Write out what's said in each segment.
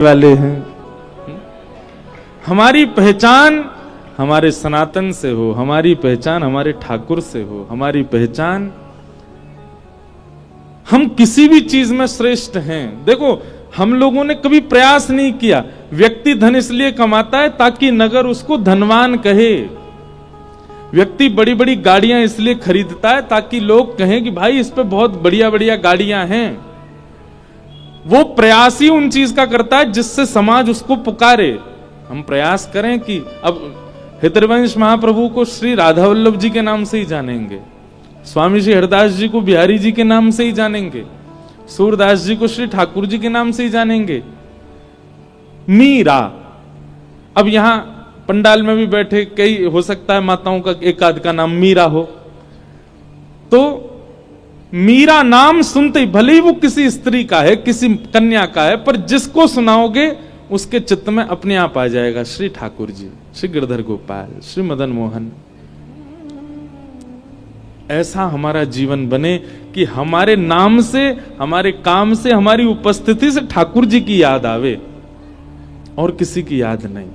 वाले हैं। हमारी पहचान हमारे सनातन से हो, हमारी पहचान हमारे ठाकुर से हो, हमारी पहचान हम किसी भी चीज में श्रेष्ठ हैं। देखो, हम लोगों ने कभी प्रयास नहीं किया। व्यक्ति धन इसलिए कमाता है ताकि नगर उसको धनवान कहे। व्यक्ति बड़ी बड़ी गाड़ियां इसलिए खरीदता है ताकि लोग कहें कि भाई इस पे बहुत बढ़िया बढ़िया गाड़ियां हैं। वो प्रयास ही उन चीज का करता है जिससे समाज उसको पुकारे। हम प्रयास करें कि अब हितवंश महाप्रभु को श्री राधा वल्लभ जी के नाम से ही जानेंगे, स्वामी श्री हरदास जी को बिहारी जी के नाम से ही जानेंगे, सूरदास जी को श्री ठाकुर जी के नाम से ही जानेंगे। मीरा, अब यहां पंडाल में भी बैठे कई, हो सकता है माताओं का एक आध का नाम मीरा हो, तो मीरा नाम सुनते ही, भले ही वो किसी स्त्री का है, किसी कन्या का है, पर जिसको सुनाओगे उसके चित्त में अपने आप आ जाएगा श्री ठाकुर जी, श्री गिरधर गोपाल, श्री मदन मोहन। ऐसा हमारा जीवन बने कि हमारे नाम से, हमारे काम से, हमारी उपस्थिति से ठाकुर जी की याद आवे और किसी की याद नहीं।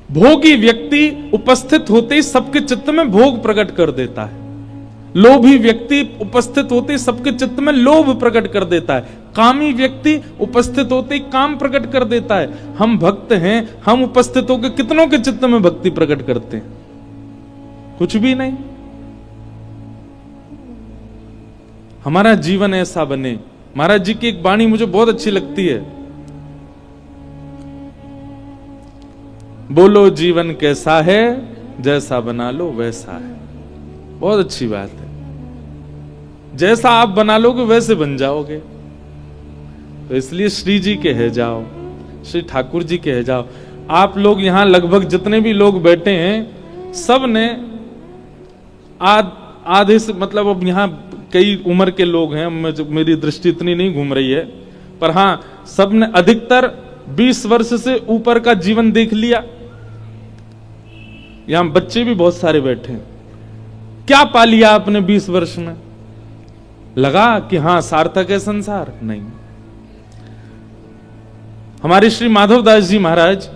भोगी व्यक्ति उपस्थित होते ही सबके चित्त में भोग प्रकट कर देता है। लोभी व्यक्ति उपस्थित होते ही सबके चित्त में लोभ प्रकट कर देता है। कामी व्यक्ति उपस्थित होते ही काम प्रकट कर देता है। हम भक्त हैं, हम उपस्थित होकर कितनों के चित्त में भक्ति प्रकट करते हैं? कुछ भी नहीं। हमारा जीवन ऐसा बने। महाराज जी की एक वाणी मुझे बहुत अच्छी लगती है, बोलो जीवन कैसा है, जैसा बना लो वैसा है। बहुत अच्छी बात है। जैसा आप बना लोगे वैसे बन जाओगे। तो इसलिए श्री जी के है जाओ, श्री ठाकुर जी के है जाओ। आप लोग यहां लगभग जितने भी लोग बैठे हैं, सब ने आधे से, मतलब अब यहां कई उम्र के लोग हैं, मेरी दृष्टि इतनी नहीं घूम रही है, पर हां सब ने अधिकतर 20 वर्ष से ऊपर का जीवन देख लिया। यहां बच्चे भी बहुत सारे बैठे हैं। क्या पा लिया आपने 20 वर्ष में? लगा कि हां सार्थक है संसार? नहीं। हमारे श्री माधवदास जी महाराज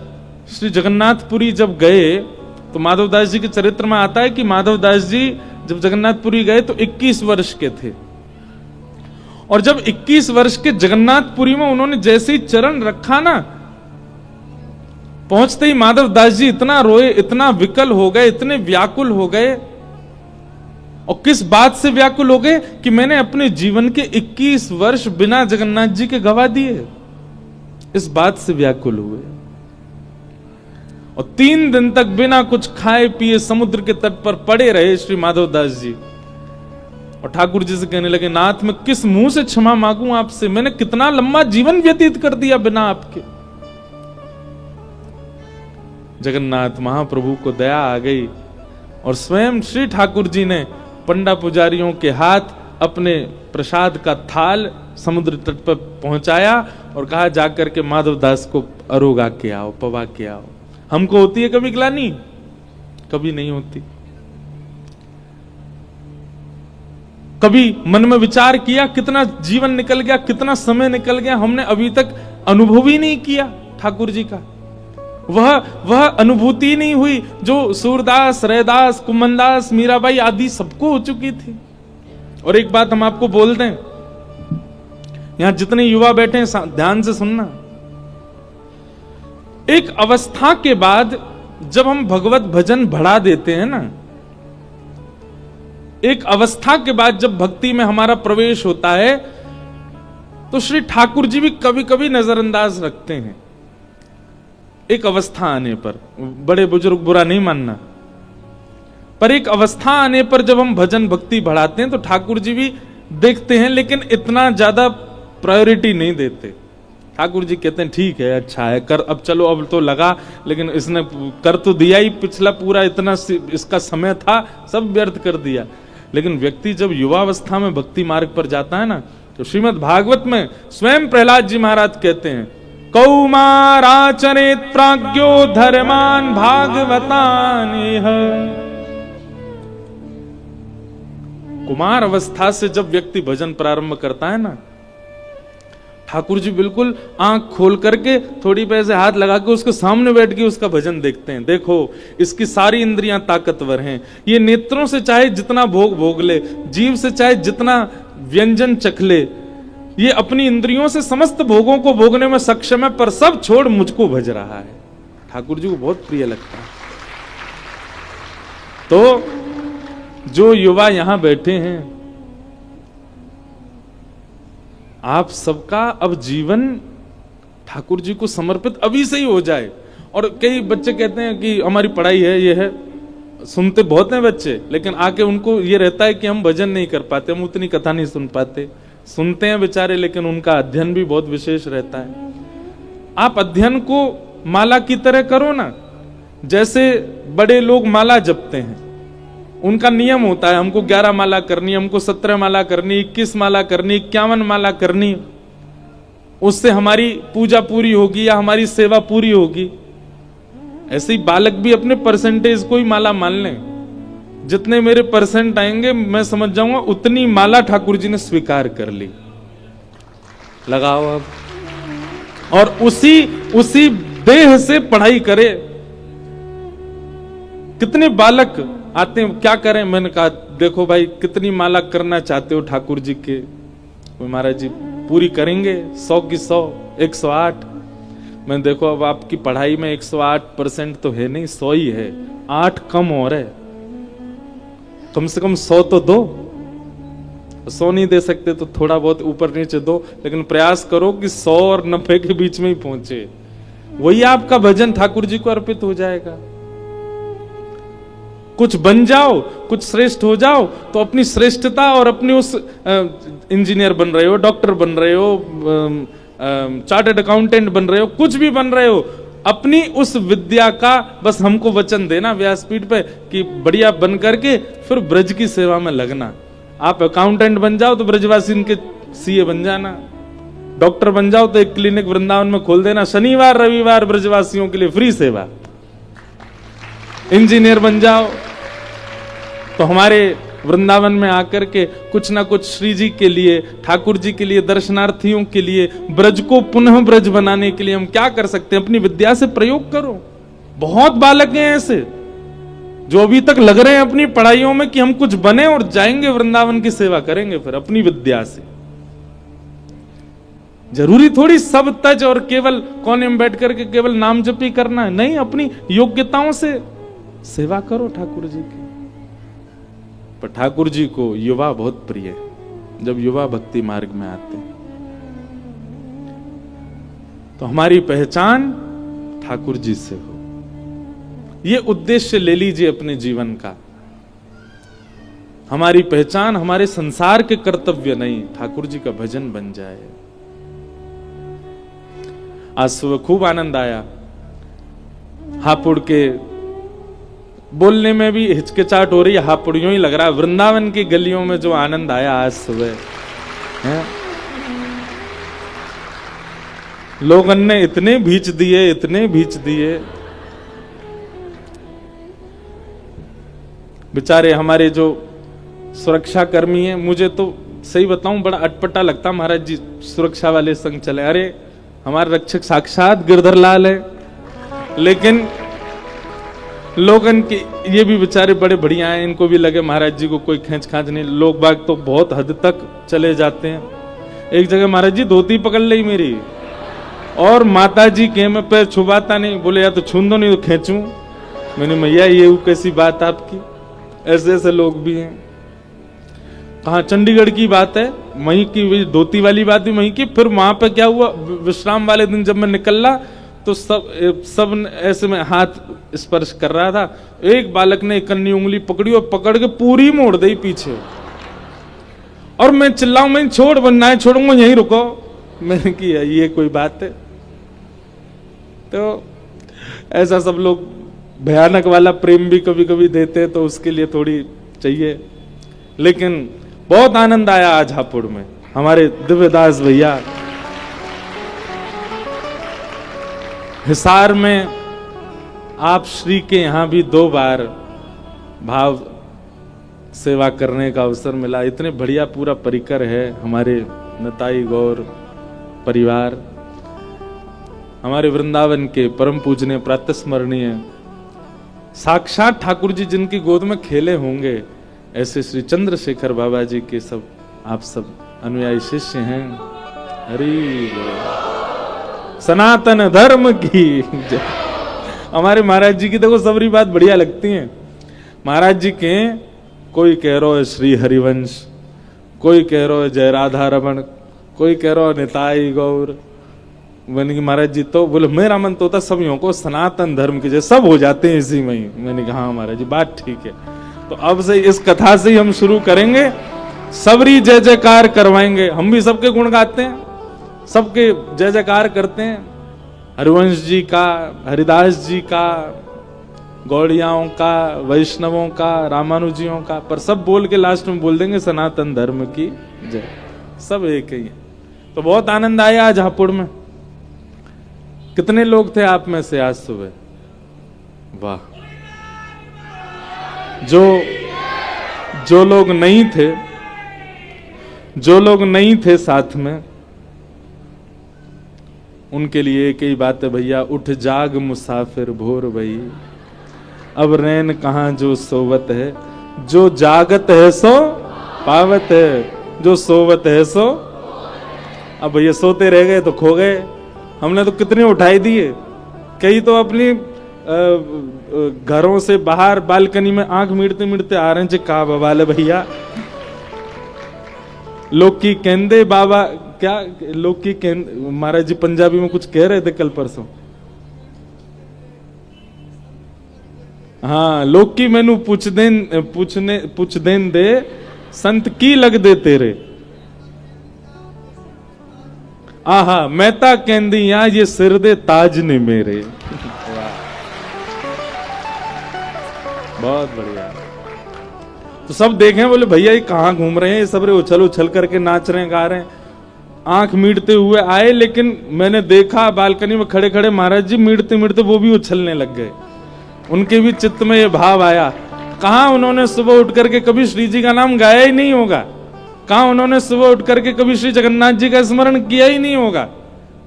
श्री जगन्नाथपुरी जब गए, तो माधवदास जी के चरित्र में आता है कि माधवदास जी जब जगन्नाथपुरी गए तो 21 वर्ष के थे, और जब 21 वर्ष के जगन्नाथपुरी में उन्होंने जैसे ही चरण रखा ना, पहुंचते ही माधवदास जी इतना रोए, इतना विकल हो गए, इतने व्याकुल हो गए। और किस बात से व्याकुल हो गए कि मैंने अपने जीवन के 21 वर्ष बिना जगन्नाथ जी के गवा दिए। इस बात से व्याकुल हुए और 3 दिन तक बिना कुछ खाए पिए समुद्र के तट पर पड़े रहे श्री माधवदास जी। और ठाकुर जी से कहने लगे, नाथ मैं किस मुंह से क्षमा मांगू आपसे, मैंने कितना लंबा जीवन व्यतीत कर दिया बिना आपके। जगन्नाथ महाप्रभु को दया आ गई और स्वयं श्री ठाकुर जी ने पंडा पुजारियों के हाथ अपने प्रसाद का थाल समुद्र तट पर पहुंचाया और कहा जाकर के माधवदास को अरोगा के आओ, पवा के आओ। हमको होती है कभी ग्लानि? कभी नहीं होती। कभी मन में विचार किया कितना जीवन निकल गया, कितना समय निकल गया, हमने अभी तक अनुभव ही नहीं किया ठाकुर जी का। वह अनुभूति नहीं हुई जो सूरदास, रैदास, कुमनदास, मीराबाई आदि सबको हो चुकी थी। और एक बात हम आपको बोल दें, यहां जितने युवा बैठे हैं ध्यान से सुनना। एक अवस्था के बाद जब हम भगवत भजन बढ़ा देते हैं ना, एक अवस्था के बाद जब भक्ति में हमारा प्रवेश होता है, तो श्री ठाकुर जी भी कभी कभी नजरअंदाज रखते हैं। एक अवस्था आने पर, बड़े बुजुर्ग बुरा नहीं मानना, पर एक अवस्था आने पर जब हम भजन भक्ति बढ़ाते हैं तो ठाकुर जी भी देखते हैं, लेकिन इतना ज्यादा प्रायोरिटी नहीं देते। ठाकुर जी कहते हैं ठीक है, अच्छा है, कर, अब चलो, अब तो लगा, लेकिन इसने कर तो दिया ही, पिछला पूरा इतना इसका समय था सब व्यर्थ कर दिया। लेकिन व्यक्ति जब युवावस्था में भक्ति मार्ग पर जाता है ना, तो श्रीमद् भागवत में स्वयं प्रहलाद जी महाराज कहते हैं, कौमाराचरेत प्राज्ञो धर्मान भागवतानेह कुमार अवस्था से जब व्यक्ति भजन प्रारंभ करता है ना, ठाकुर जी बिल्कुल आंख खोल करके थोड़ी पे से हाथ लगा के उसके सामने बैठ के उसका भजन देखते हैं। देखो इसकी सारी इंद्रियां ताकतवर हैं, ये नेत्रों से चाहे जितना भोग भोग ले, जीव से चाहे जितना व्यंजन चख ले, ये अपनी इंद्रियों से समस्त भोगों को भोगने में सक्षम है, पर सब छोड़ मुझको भज रहा है। ठाकुर जी को बहुत प्रिय लगता है। तो जो युवा यहां बैठे हैं, आप सबका अब जीवन ठाकुर जी को समर्पित अभी से ही हो जाए। और कई बच्चे कहते हैं कि हमारी पढ़ाई है, ये है, सुनते बहुत हैं बच्चे, लेकिन आके उनको ये रहता है कि हम भजन नहीं कर पाते, हम उतनी कथा नहीं सुन पाते। सुनते हैं बेचारे, लेकिन उनका अध्ययन भी बहुत विशेष रहता है। आप अध्ययन को माला की तरह करो ना, जैसे बड़े लोग माला जपते हैं, उनका नियम होता है, हमको 11 माला करनी, हमको 17 माला करनी, 21 माला करनी, 51 माला करनी, उससे हमारी पूजा पूरी होगी या हमारी सेवा पूरी होगी। ऐसे ही बालक भी अपने परसेंटेज को ही माला मान लें। जितने मेरे परसेंट आएंगे मैं समझ जाऊंगा उतनी माला ठाकुर जी ने स्वीकार कर ली। लगाओ अब, और उसी देह से पढ़ाई करे। कितने बालक आते हैं, क्या करें? मैंने कहा देखो भाई, कितनी माला करना चाहते हो ठाकुर जी के? महाराज जी पूरी करेंगे, 100 की 100, 108। मैं देखो अब आपकी पढ़ाई में 108% तो है नहीं, 100 ही है, 8 कम और है, कम से कम 100 तो दो। 100 नहीं दे सकते तो थोड़ा बहुत ऊपर नीचे दो, लेकिन प्रयास करो कि 100 और 90 के बीच में ही पहुंचे। वही आपका भजन ठाकुर जी को अर्पित हो जाएगा। कुछ बन जाओ, कुछ श्रेष्ठ हो जाओ, तो अपनी श्रेष्ठता और अपनी उस इंजीनियर बन रहे हो, डॉक्टर बन रहे हो, चार्टर्ड अकाउंटेंट बन रहे हो, कुछ भी बन रहे हो, अपनी उस विद्या का बस हमको वचन देना व्यासपीठ पे कि बढ़िया बन करके फिर ब्रज की सेवा में लगना। आप अकाउंटेंट बन जाओ तो ब्रजवासी इनके सीए बन जाना, डॉक्टर बन जाओ तो एक क्लिनिक वृंदावन में खोल देना, शनिवार रविवार ब्रजवासियों के लिए फ्री सेवा। इंजीनियर बन जाओ तो हमारे वृंदावन में आकर के कुछ ना कुछ श्री जी के लिए, ठाकुर जी के लिए, दर्शनार्थियों के लिए, ब्रज को पुनः ब्रज बनाने के लिए हम क्या कर सकते हैं? अपनी विद्या से प्रयोग करो। बहुत बालक हैं ऐसे जो अभी तक लग रहे हैं अपनी पढ़ाइयों में कि हम कुछ बने और जाएंगे वृंदावन की सेवा करेंगे फिर अपनी विद्या से। जरूरी थोड़ी सब तज और केवल कोने में बैठ करके केवल नाम जपी करना है, नहीं, अपनी योग्यताओं से सेवा करो ठाकुर जी की। पर ठाकुर जी को युवा बहुत प्रिय है। जब युवा भक्ति मार्ग में आते हैं तो हमारी पहचान ठाकुर जी से हो, ये उद्देश्य ले लीजिए अपने जीवन का। हमारी पहचान हमारे संसार के कर्तव्य नहीं, ठाकुर जी का भजन बन जाए। आज सुबह खूब आनंद आया। हापुड़ के बोलने में भी हिचकिचाहट हो रही है, हापुड़ियों ही लग रहा है। वृंदावन की गलियों में जो आनंद आया आज सुबह है, लोगों ने इतने भींच दिए, इतने भींच दिए। बेचारे हमारे जो सुरक्षा कर्मी हैं, मुझे तो सही बताऊं बड़ा अटपटा लगता, महाराज जी सुरक्षा वाले संग चले। अरे हमारे रक्षक साक्षात गिरधर लाल है, लेकिन लोगन के ये भी बेचारे बड़े बढ़िया हैं, इनको भी लगे महाराज जी को कोई खींच खांच नहीं। लोग बाग तो बहुत हद तक चले जाते हैं। एक जगह महाराज जी धोती पकड़ ली मेरी, और माता जी के मैं पैर छुपाता नहीं, बोले या तो छून दो नहीं तो खींचूं। मैंने मैया ये कैसी बात आपकी? ऐसे ऐसे लोग भी हैं। कहा चंडीगढ़ की बात है, वहीं की धोती वाली बात भी वहीं की। फिर वहां पे क्या हुआ, विश्राम वाले दिन जब मैं निकला तो सब ऐसे में हाथ स्पर्श कर रहा था। एक बालक ने कन्नी उंगली पकड़ी और पकड़ के पूरी मोड़ दी पीछे, और मैं चिल्लाऊं, मैं छोड़, बनना है छोड़ूंगा, यहीं रुको। मैंने किया, ये कोई बात है? तो ऐसा सब लोग भयानक वाला प्रेम भी कभी कभी देते हैं, तो उसके लिए थोड़ी चाहिए। लेकिन बहुत आनंद आया आज हापुड़ में। हमारे दिव्यदास भैया हिसार में आप श्री के यहां भी 2 बार भाव सेवा करने का अवसर मिला। इतने बढ़िया पूरा परिकर है हमारे नताई गौर परिवार, हमारे वृंदावन के परम पूजनीय प्रातस्मरणीय साक्षात ठाकुर जी जिनकी गोद में खेले होंगे, ऐसे श्री चंद्रशेखर बाबा जी के सब आप सब अनुयायी शिष्य हैं। हरि बोल। सनातन धर्म की जय। हमारे महाराज जी की देखो सबरी बात बढ़िया लगती है। महाराज जी के कोई कह रहा है श्री हरिवंश, कोई कह रहा है जय राधा रमण, कोई कह रहा है निताई गौर। मैंने कहा महाराज जी तो बोले मेरा मन तो होता सभी को सनातन धर्म के जैसे सब हो जाते हैं इसी में ही। मैंने कहा हाँ महाराज जी बात ठीक है। तो अब से इस कथा से ही हम शुरू करेंगे, सबरी जय जयकार करवाएंगे। हम भी सबके गुण गाते हैं, सबके जय जयकार करते हैं, हरिवंश जी का, हरिदास जी का, गौड़ियाओं का, वैष्णवों का, रामानुजियों का, पर सब बोल के लास्ट में बोल देंगे सनातन धर्म की जय। सब एक ही है। तो बहुत आनंद आया आज हापुड़ में। कितने लोग थे आप में से आज सुबह? वाह। जो लोग नहीं थे, जो लोग नहीं थे साथ में, उनके लिए एक ही बात है भैया, उठ जाग मुसाफिर भोर भई, अब रैन कहां जो सोवत है, जो जागत है सो पावत है, जो सोवत है सो। अब भैया सोते रह गए तो खो गए। हमने तो कितने उठाई दिए, कई तो अपनी घरों से बाहर बालकनी में आंख मीड़ते मीड़ते आ रहे हैं। का बवाल है भैया, लोग की कहते बाबा क्या, लोग की महाराज जी पंजाबी में कुछ कह रहे थे कल परसों। हाँ, लोग की मैनू पूछ देन दे संत की लग दे तेरे। आहा मैं ता कहंदी यहां ये सिर दे ताज ने मेरे। बहुत बढ़िया। तो सब देखें, बोले भैया ये कहां घूम रहे हैं, ये सब रे उछल उछल करके नाच रहे हैं, गा रहे हैं, आंख मीटते हुए आए। लेकिन मैंने देखा बालकनी में खड़े खड़े महाराज जी मीटते मीटते वो भी उछलने लग गए। उनके भी चित्त में ये भाव आया। कहां उन्होंने सुबह उठ करके कभी श्री जी का नाम गाया ही नहीं होगा, कहां उन्होंने सुबह उठ करके कभी श्री जगन्नाथ जी का स्मरण किया ही नहीं होगा,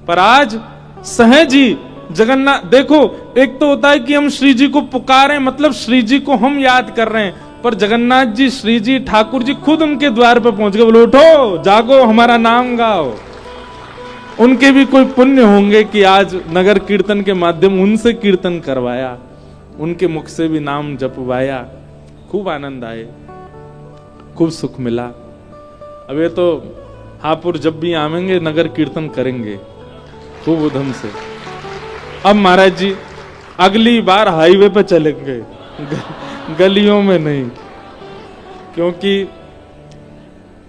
पर आज सहज ही जगन्नाथ। देखो, एक तो होता है कि हम श्री जी को पुकारें, मतलब श्री जी को हम याद कर रहे हैं, पर जगन्नाथ जी, श्री जी, ठाकुर जी खुद उनके द्वार पर पहुंच गए, बोलो उठो जागो हमारा नाम गाओ। उनके भी कोई पुण्य होंगे कि आज नगर कीर्तन के माध्यम उनसे कीर्तन करवाया, उनके मुख से भी नाम जपवाया। खूब आनंद आए, खूब सुख मिला। अब ये तो हापुड़ जब भी आवेंगे नगर कीर्तन करेंगे खूब उधम से। अब महाराज जी अगली बार हाईवे पे चलेंगे, गलियों में नहीं, क्योंकि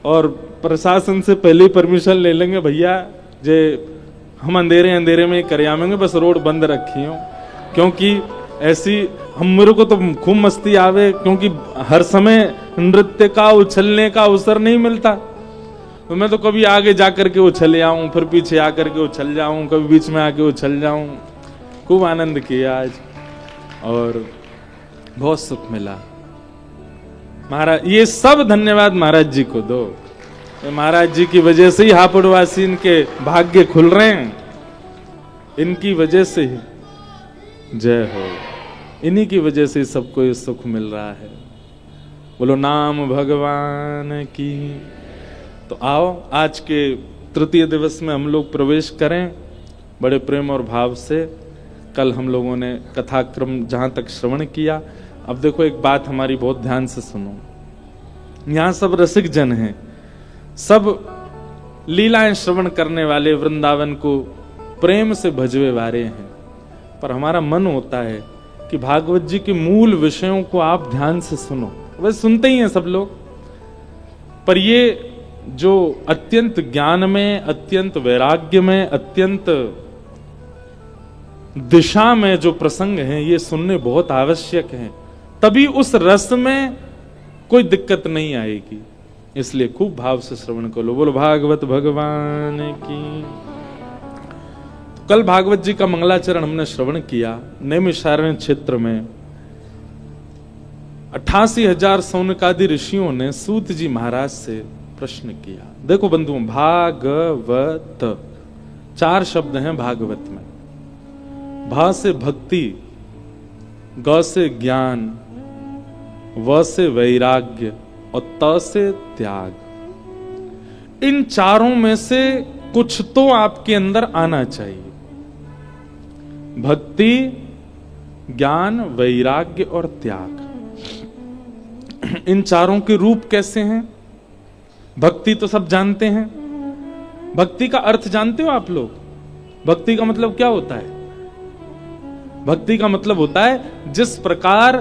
और प्रशासन से पहले ही परमिशन ले लेंगे भैया, जे हम अंधेरे अंधेरे में कर आवेंगे, बस रोड बंद रखी हो। क्योंकि ऐसी हम, मेरे को तो खूब मस्ती आवे, क्योंकि हर समय नृत्य का उछलने का अवसर नहीं मिलता। तो मैं तो कभी आगे जाकर के उछल आऊं, फिर पीछे आकर के उछल जाऊं, कभी बीच में आके उछल जाऊं। खूब आनंद किया आज और बहुत सुख मिला। महाराज ये सब धन्यवाद महाराज जी को दो। महाराज जी की वजह से ही हापुड़वासी इनके भाग्य खुल रहे हैं, इनकी वजह से ही। जय हो। इन्हीं की वजह से सबको ये सुख मिल रहा है। बोलो नाम भगवान की। तो आओ आज के तृतीय दिवस में हम लोग प्रवेश करें बड़े प्रेम और भाव से। कल हम लोगों ने कथाक्रम जहां तक श्रवण किया, अब देखो एक बात हमारी बहुत ध्यान से सुनो। यहां सब रसिक जन हैं, सब लीलाएं श्रवण करने वाले, वृंदावन को प्रेम से भजवे वाले हैं, पर हमारा मन होता है कि भागवत जी के मूल विषयों को आप ध्यान से सुनो। वह सुनते ही हैं सब लोग, पर ये जो अत्यंत ज्ञान में, अत्यंत वैराग्य में, अत्यंत दिशा में जो प्रसंग हैं, ये सुनने बहुत आवश्यक हैं। तभी उस रस में कोई दिक्कत नहीं आएगी। इसलिए खूब भाव से श्रवण करो। बोलो भागवत भगवान की। कल भागवत जी का मंगलाचरण हमने श्रवण किया नैमिषारण्य क्षेत्र में। 88,000 सौनकादि ऋषियों ने सूत जी महाराज से प्रश्न किया। देखो बंधुओं, भागवत 4 शब्द हैं भागवत में। भा से भक्ति, ग से ज्ञान, व से वैराग्य और त से त्याग। इन चारों में से कुछ तो आपके अंदर आना चाहिए। भक्ति, ज्ञान, वैराग्य और त्याग। इन चारों के रूप कैसे हैं? भक्ति तो सब जानते हैं। भक्ति का अर्थ जानते हो आप लोग? भक्ति का मतलब क्या होता है? भक्ति का मतलब होता है जिस प्रकार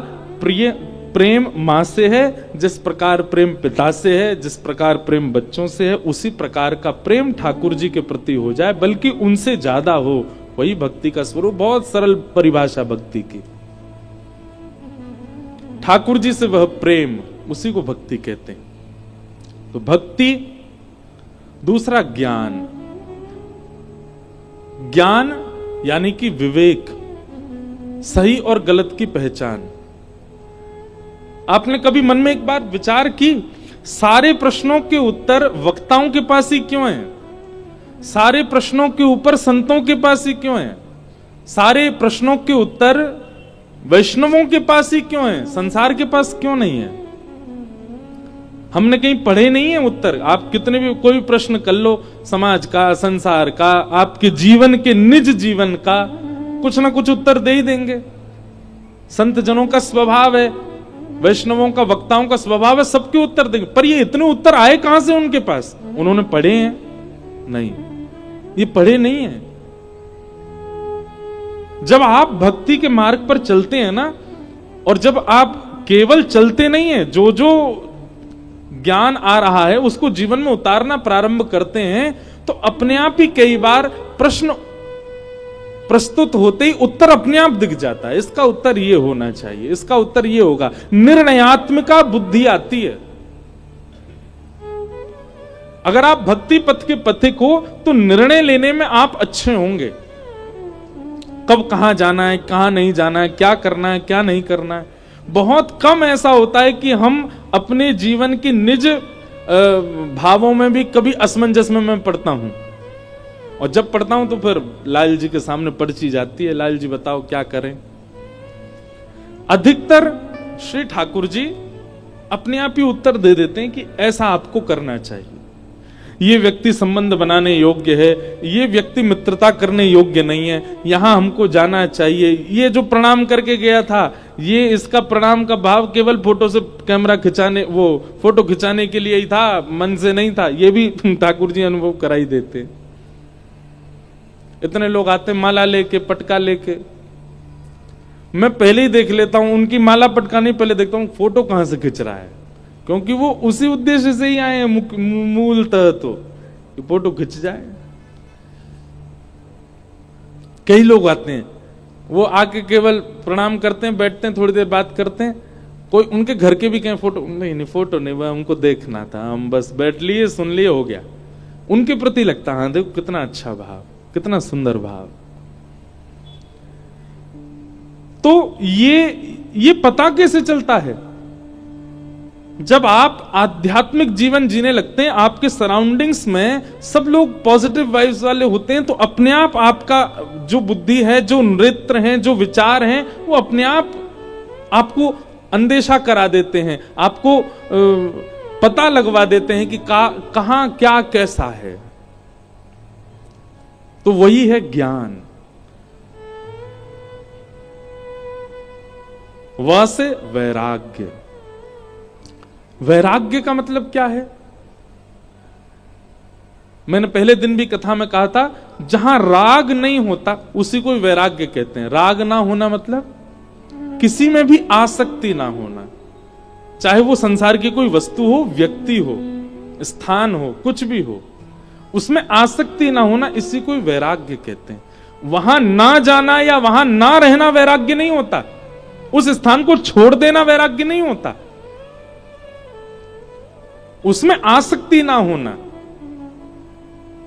प्रेम मां से है, जिस प्रकार प्रेम पिता से है, जिस प्रकार प्रेम बच्चों से है, उसी प्रकार का प्रेम ठाकुर जी के प्रति हो जाए, बल्कि उनसे ज्यादा हो, वही भक्ति का स्वरूप। बहुत सरल परिभाषा भक्ति की। ठाकुर जी से वह प्रेम, उसी को भक्ति कहते हैं। तो भक्ति। दूसरा ज्ञान। ज्ञान यानी कि विवेक, सही और गलत की पहचान। आपने कभी मन में एक बार विचार की, सारे प्रश्नों के उत्तर वक्ताओं के पास ही क्यों हैं? सारे प्रश्नों के ऊपर संतों के पास ही क्यों हैं? सारे प्रश्नों के उत्तर वैष्णवों के पास ही क्यों हैं? संसार के पास क्यों नहीं है? हमने कहीं पढ़े नहीं है उत्तर। आप कितने भी कोई प्रश्न कर लो, समाज का, संसार का, आपके जीवन के, निज जीवन का, कुछ ना कुछ उत्तर दे ही देंगे। संत जनों का स्वभाव है, वैष्णवों का, वक्ताओं का स्वभाव है, सबके उत्तर देंगे। पर ये इतने उत्तर आए कहां से उनके पास? उन्होंने पढ़े हैं? नहीं, ये पढ़े नहीं है। जब आप भक्ति के मार्ग पर चलते हैं ना, और जब आप केवल चलते नहीं है, जो जो ज्ञान आ रहा है उसको जीवन में उतारना प्रारंभ करते हैं, तो अपने आप ही कई बार प्रश्न प्रस्तुत होते ही उत्तर अपने आप दिख जाता है। इसका उत्तर ये होना चाहिए, इसका उत्तर ये होगा। निर्णयात्मिका बुद्धि आती है। अगर आप भक्ति पथ के पथिक हो तो निर्णय लेने में आप अच्छे होंगे। कब कहां जाना है, कहां नहीं जाना है, क्या करना है, क्या नहीं करना है। बहुत कम ऐसा होता है कि हम अपने जीवन की निज भावों में भी कभी असमंजस में मैं पड़ता हूं। और जब पढ़ता हूं तो फिर लाल जी के सामने पर्ची जाती है, लाल जी बताओ क्या करें। अधिकतर श्री ठाकुर जी अपने आप ही उत्तर दे देते हैं कि ऐसा आपको करना चाहिए, ये व्यक्ति संबंध बनाने योग्य है, ये व्यक्ति मित्रता करने योग्य नहीं है, यहां हमको जाना चाहिए। ये जो प्रणाम करके गया था, ये इसका प्रणाम का भाव केवल फोटो से कैमरा खिंचाने, वो फोटो खिंचाने के लिए ही था, मन से नहीं था। ये भी ठाकुर जी अनुभव कराई देते। इतने लोग आते माला लेके, पटका लेके, मैं पहले ही देख लेता हूं उनकी माला पटका नहीं, पहले देखता हूं फोटो कहां से खिंच रहा है, क्योंकि वो उसी उद्देश्य से ही आए हैं मूलतः, तो फोटो खिंच जाए। कई लोग आते हैं, वो आके केवल प्रणाम करते हैं, बैठते हैं, थोड़ी देर बात करते हैं। कोई उनके घर के भी कहें फोटो नहीं, फोटो नहीं, वह हमको देखना था, हम बस बैठ लिए, सुन लिए, हो गया। उनके प्रति लगता हाँ देखो कितना अच्छा भाव, कितना सुंदर भाव। तो ये पता कैसे चलता है? जब आप आध्यात्मिक जीवन जीने लगते हैं, आपके सराउंडिंग्स में सब लोग पॉजिटिव वाइब्स वाले होते हैं, तो अपने आप आपका जो बुद्धि है, जो नृत्य हैं, जो विचार हैं, वो अपने आप आपको अंदेशा करा देते हैं, आपको पता लगवा देते हैं कि कहां क्या कैसा है। तो वही है ज्ञान। व से वैराग्य। वैराग्य का मतलब क्या है? मैंने पहले दिन भी कथा में कहा था, जहां राग नहीं होता उसी को वैराग्य कहते हैं। राग ना होना मतलब किसी में भी आसक्ति ना होना, चाहे वो संसार की कोई वस्तु हो, व्यक्ति हो, स्थान हो, कुछ भी हो, उसमें आसक्ति ना होना, इसी को वैराग्य कहते हैं। वहां ना जाना या वहां ना रहना वैराग्य नहीं होता, उस स्थान को छोड़ देना वैराग्य नहीं होता, उसमें आसक्ति ना होना।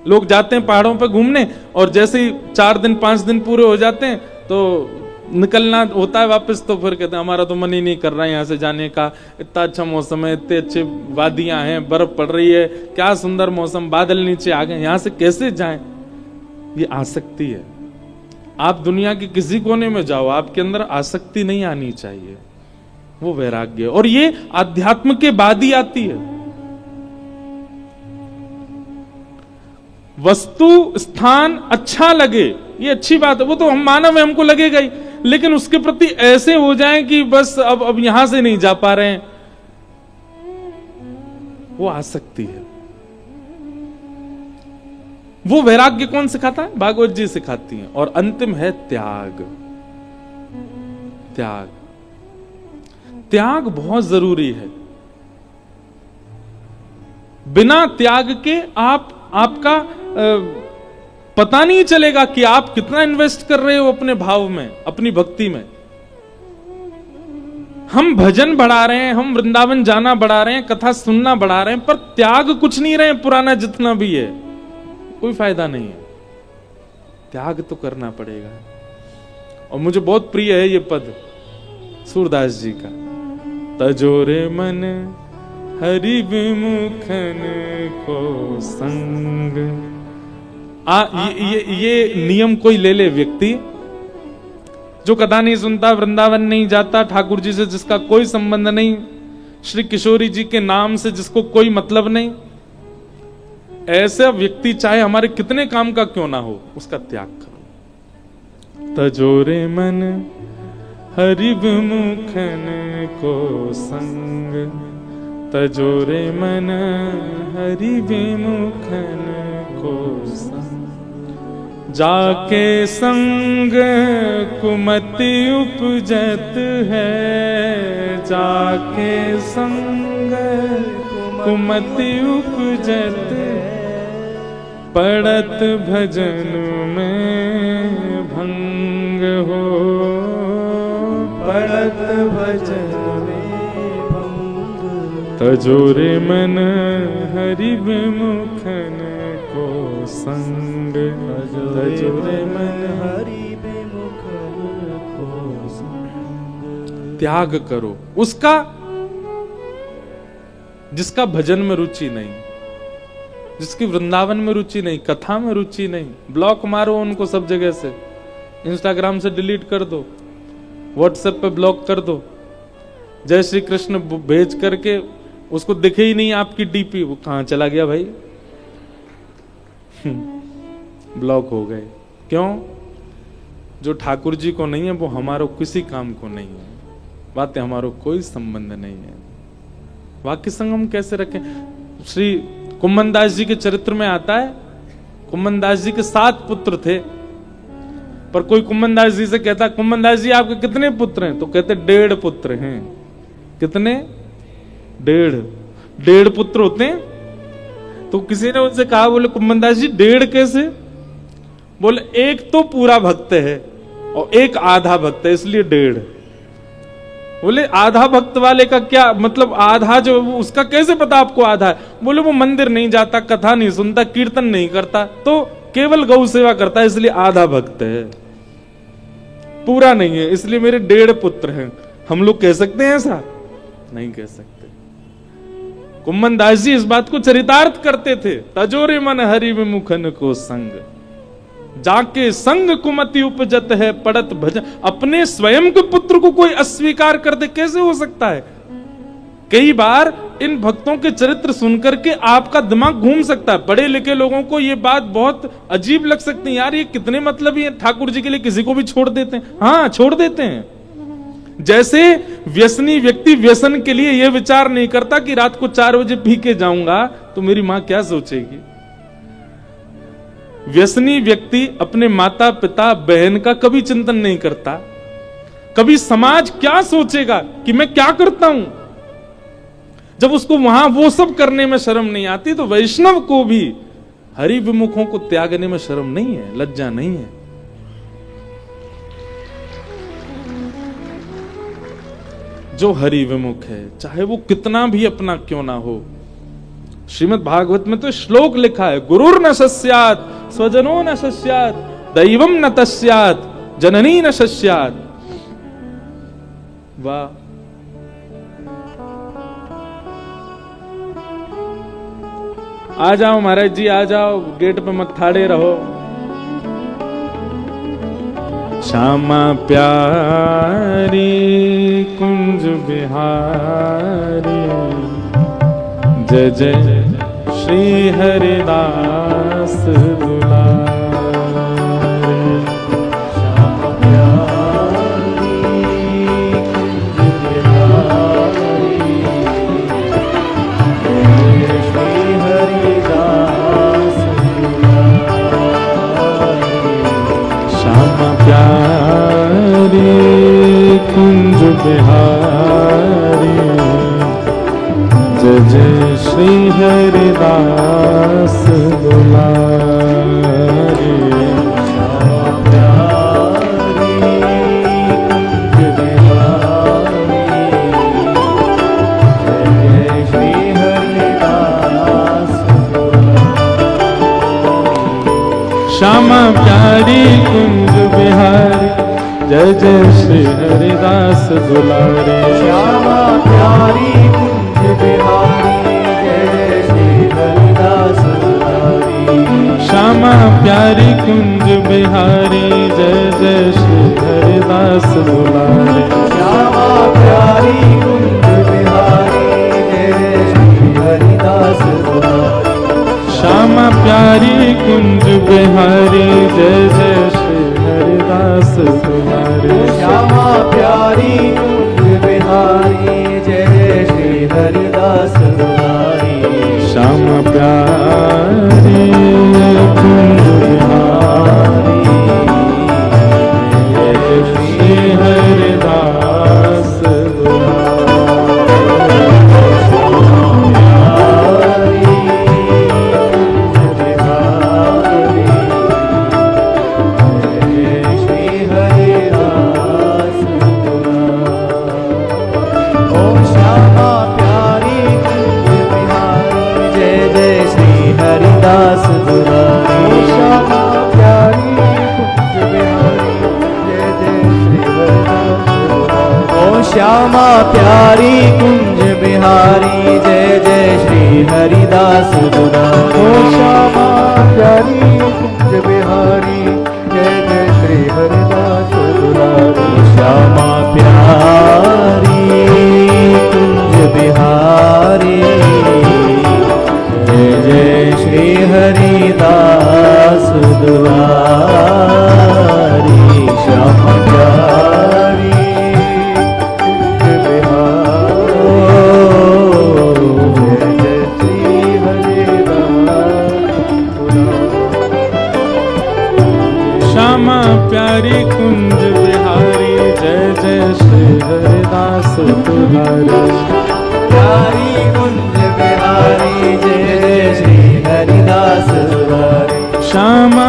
लोग जाते हैं पहाड़ों पर घूमने, और जैसे ही 4 दिन 5 दिन पूरे हो जाते हैं तो निकलना होता है वापस तो फिर कहते हैं हमारा तो मन ही नहीं कर रहा है यहाँ से जाने का, इतना अच्छा मौसम है, इतने अच्छे वादियां हैं, बर्फ पड़ रही है, क्या सुंदर मौसम, बादल नीचे आ गए, यहाँ से कैसे जाएं। ये आसक्ति है। आप दुनिया के किसी कोने में जाओ, आपके अंदर आसक्ति नहीं आनी चाहिए, वो वैराग्य है। और ये आध्यात्म के बाद ही आती है। वस्तु स्थान अच्छा लगे ये अच्छी बात है, वो तो हम मानव है, हमको लगेगा ही, लेकिन उसके प्रति ऐसे हो जाए कि बस अब यहां से नहीं जा पा रहे हैं, वो आसक्ति है। वो वैराग्य कौन सिखाता है? भागवत जी सिखाती हैं। और अंतिम है त्याग। त्याग, त्याग बहुत जरूरी है। बिना त्याग के आपका पता नहीं चलेगा कि आप कितना इन्वेस्ट कर रहे हो अपने भाव में, अपनी भक्ति में। हम भजन बढ़ा रहे हैं, हम वृंदावन जाना बढ़ा रहे हैं, कथा सुनना बढ़ा रहे हैं, पर त्याग कुछ नहीं रहे, पुराना जितना भी है, कोई फायदा नहीं है। त्याग तो करना पड़ेगा। और मुझे बहुत प्रिय है ये पद सूरदास जी का, तजोरे मन हरि विमुखन को संग। ये नियम कोई ले ले व्यक्ति जो कथा नहीं सुनता, वृंदावन नहीं जाता, ठाकुर जी से जिसका कोई संबंध नहीं, श्री किशोरी जी के नाम से जिसको कोई मतलब नहीं, ऐसा व्यक्ति चाहे हमारे कितने काम का क्यों ना हो, उसका त्याग करो। तजोरे मन हरि विमुखन को संग, तजोरे मन हरि विमुखन को संग। जाके संग कुमति उपजत है, जाके संग कुमति उपजत पड़त भजन में भंग हो, पड़त भजन में भंग। तजोरे मन हरि विमुखन को संग, तजोरे मन हरि विमुखन को संग। त्याग करो उसका जिसका भजन में रुचि नहीं, जिसकी वृंदावन में रुचि नहीं, कथा में रुचि नहीं, ब्लॉक मारो उनको सब जगह से, इंस्टाग्राम से डिलीट कर दो, व्हाट्सएप पे ब्लॉक कर दो, जय श्री कृष्ण भेज करके उसको दिखे ही नहीं आपकी डीपी, वो कहां चला गया भाई, ब्लॉक हो गए। क्यों? जो ठाकुर जी को नहीं है वो हमारो किसी काम को नहीं है, बातें हमारो कोई संबंध नहीं है। वाक्य संगम कैसे रखें? श्री कुम्मन दास जी के चरित्र में आता है, कुम्मन दास जी के 7 पुत्र थे, पर कोई कुम्मन दास जी से कहता, कुम्मन दास जी आपके कितने पुत्र हैं? तो कहते 1.5 पुत्र हैं। कितने? 1.5 पुत्र होते हैं। तो किसी ने उनसे कहा, बोले कुम्मन दास जी 1.5 कैसे? बोले एक तो पूरा भक्त है और एक आधा भक्त है, इसलिए 1.5। बोले आधा भक्त वाले का क्या मतलब? आधा जो उसका कैसे पता आपको आधा है? बोले वो मंदिर नहीं जाता, कथा नहीं सुनता, कीर्तन नहीं करता, तो केवल गौ सेवा करता है, इसलिए आधा भक्त है, पूरा नहीं है, इसलिए मेरे 1.5 पुत्र हैं। हम लोग कह सकते हैं ऐसा? नहीं कह सकते। कुम्मन दास जी इस बात को चरितार्थ करते थे, तजोरे मन हरि विमुखन को संग, जाके संग कुमति उपजत है पड़त भजन। अपने स्वयं के पुत्र को कोई अस्वीकार कर दे, कैसे हो सकता है? कई बार इन भक्तों के चरित्र सुनकर के आपका दिमाग घूम सकता है। पढ़े लिखे लोगों को ये बात बहुत अजीब लग सकती है, यार ये कितने मतलब ही ठाकुर जी के लिए किसी को भी छोड़ देते हैं। हाँ, छोड़ देते हैं। जैसे व्यसनी व्यक्ति व्यसन के लिए यह विचार नहीं करता कि रात को 4 बजे पी के जाऊंगा तो मेरी मां क्या सोचेगी। व्यसनी व्यक्ति अपने माता पिता बहन का कभी चिंतन नहीं करता, कभी समाज क्या सोचेगा कि मैं क्या करता हूं। जब उसको वहां वो सब करने में शर्म नहीं आती, तो वैष्णव को भी हरि विमुखों को त्यागने में शर्म नहीं है, लज्जा नहीं है। जो हरि विमुख है, चाहे वो कितना भी अपना क्यों ना हो। श्रीमद् भागवत में तो श्लोक लिखा है, गुरुर न सस्यात् स्वजनो न सस्यात् दैवम न तस्यात् जननी न सस्यात्। वाह, आ जाओ महाराज जी, आ जाओ, गेट पे मत खड़े रहो। श्यामा प्यारी कुंज बिहारी, जय जय श्री हरिदास दुलारे। श्यामा प्यारी कुंज बिहारी, जय श्री हरिदास दुलारे। श्यामा प्यारी कुंज बिहारी, जय जय श्री हरिदास दुलारे। श्यामा प्यारी कुंज बिहारी, जय जय श्री हरिदास दुलारे। श्यामा प्यारी कुंज बिहारी, जय जय श्री हरिदास दुलारे। श्यामा प्यारी कुंज बिहारी, जय जय श्री हरिदास दुलारे। श्यामा प्यारी कुंज बिहारी, जय जय श्री हरिदास दुलारे। श्यामा प्यारी कुंज बिहारी, जय जय श्री हरिदास दुलारे। श्यामा प्यारी कुंज बिहारी, जय जय श्री हरिदास दुलारे। श्यामा प्यारी कुंज बिहारी, जय जय श्री हरिदास दुलारे। श्यामा प्यारी कुंज बिहारी, जय जय श्री हरिदास हरिदास दुलारे। श्यामा प्यारी कुंज बिहारी, जय जय श्री हरिदास दुलारे। ओ श्यामा प्यारी कुंज बिहारी, जय जय श्री हरिदास दुलारे। ओ श्यामा प्यारी कुंज बिहारी, जय जय श्री हरिदास दुलारे। श्यामा प्यारी कुंज बिहारी, जय जय श्री हरिदास दुलारे। श्यामा प्यारी कुंज बिहारी, जय जय श्री हरिदास दुलारे। श्यामा प्यारी कुंज बिहारी, जय जय श्री हरिदास दुलारे। प्यारी कुंज बिहारी, जय जय श्री हरिदास दुलारे। श्यामा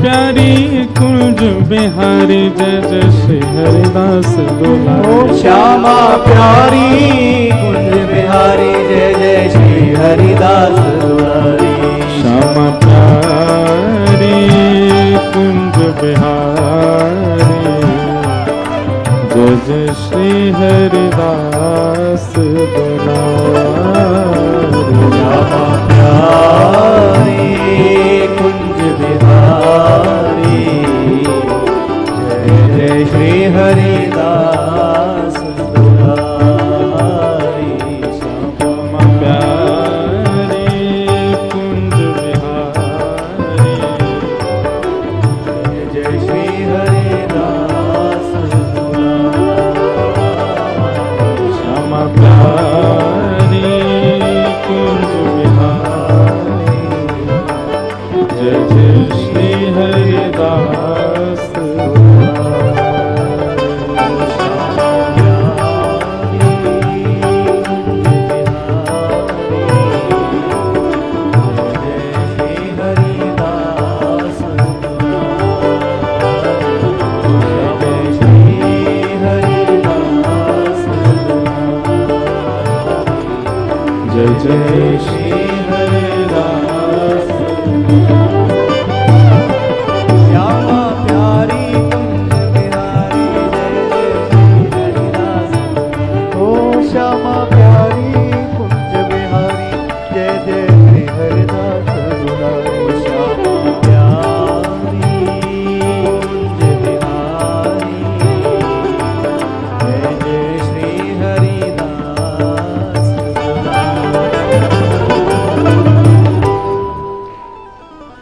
प्यारी कुंज बिहारी, जय जय श्री हरिदास दुलारे। श्यामा प्यारी कुंज बिहारी, जय जय श्री हरिदास दुलारे। श्यामा प्यारी कुंज बिहारी, जय जय श्री हरिदास दुलारे। श्यामा प्यारी कुंज बिहारी, जय जय श्री हरिदास दुलारे। श्यामा प्यारी कुंज बिहारी, जय जय श्री हरिदास दुलारे। श्यामा प्यारी कुंज बिहारी, जय जय श्री हरिदास जय जय श्री हरिदास। श्यामा प्यारी कुंज बिहारी, जय जय श्री हरिदास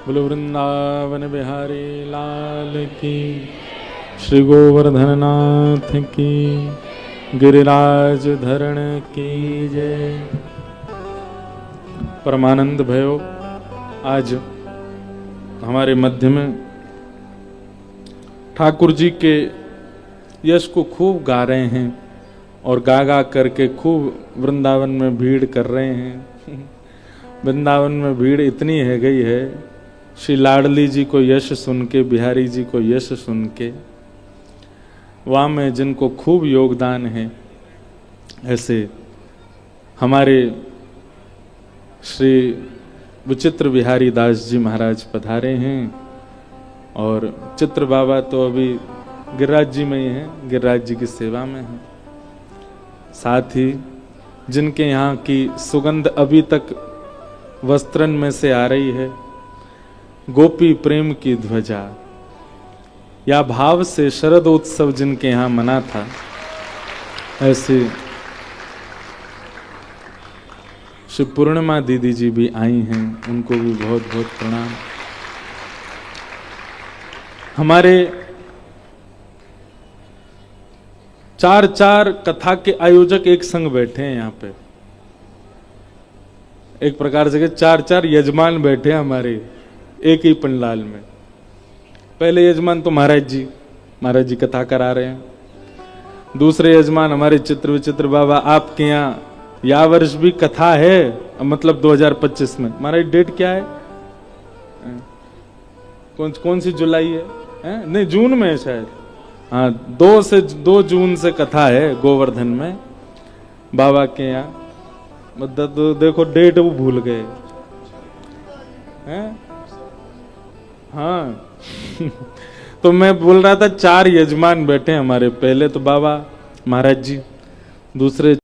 बोलो वृंदावन बिहारी लाल की, श्री गोवर्धन नाथ की, गिरिराज धरण की जय। परमानंद भयो आज हमारे मध्य में ठाकुर जी के यश को खूब गा रहे हैं और गा गा करके खूब वृंदावन में भीड़ कर रहे हैं। वृंदावन में भीड़ इतनी है गई है, श्री लाडली जी को यश सुन के, बिहारी जी को यश सुन के, वहाँ में जिनको खूब योगदान है, ऐसे हमारे श्री विचित्र बिहारी दास जी महाराज पधारे हैं। और चित्र बाबा तो अभी गिरिराज जी में ही हैं, गिरिराज जी की सेवा में हैं। साथ ही जिनके यहाँ की सुगंध अभी तक वस्त्रन में से आ रही है, गोपी प्रेम की ध्वजा, या भाव से शरद उत्सव जिनके यहाँ मना था, ऐसे श्री पूर्णिमा दीदी जी भी आई हैं, उनको भी बहुत बहुत प्रणाम। हमारे चार कथा के आयोजक एक संग बैठे हैं यहाँ पे, एक प्रकार से चार यजमान बैठे हैं हमारे एक ही पंडाल में। पहले यजमान तो महाराज जी कथा करा रहे हैं। दूसरे यजमान हमारे चित्र विचित्र बाबा, आपके यहाँ या वर्ष भी कथा है, मतलब 2025 में। महाराज डेट क्या है? कौन सी जुलाई है? नहीं, जून में है शायद। हाँ, 2 जून से कथा है गोवर्धन में बाबा के यहाँ। मतलब तो देखो डेट वो भूल गए हैं। हाँ तो मैं बोल रहा था 4 यजमान बैठे हमारे, पहले तो बाबा महाराज जी, दूसरे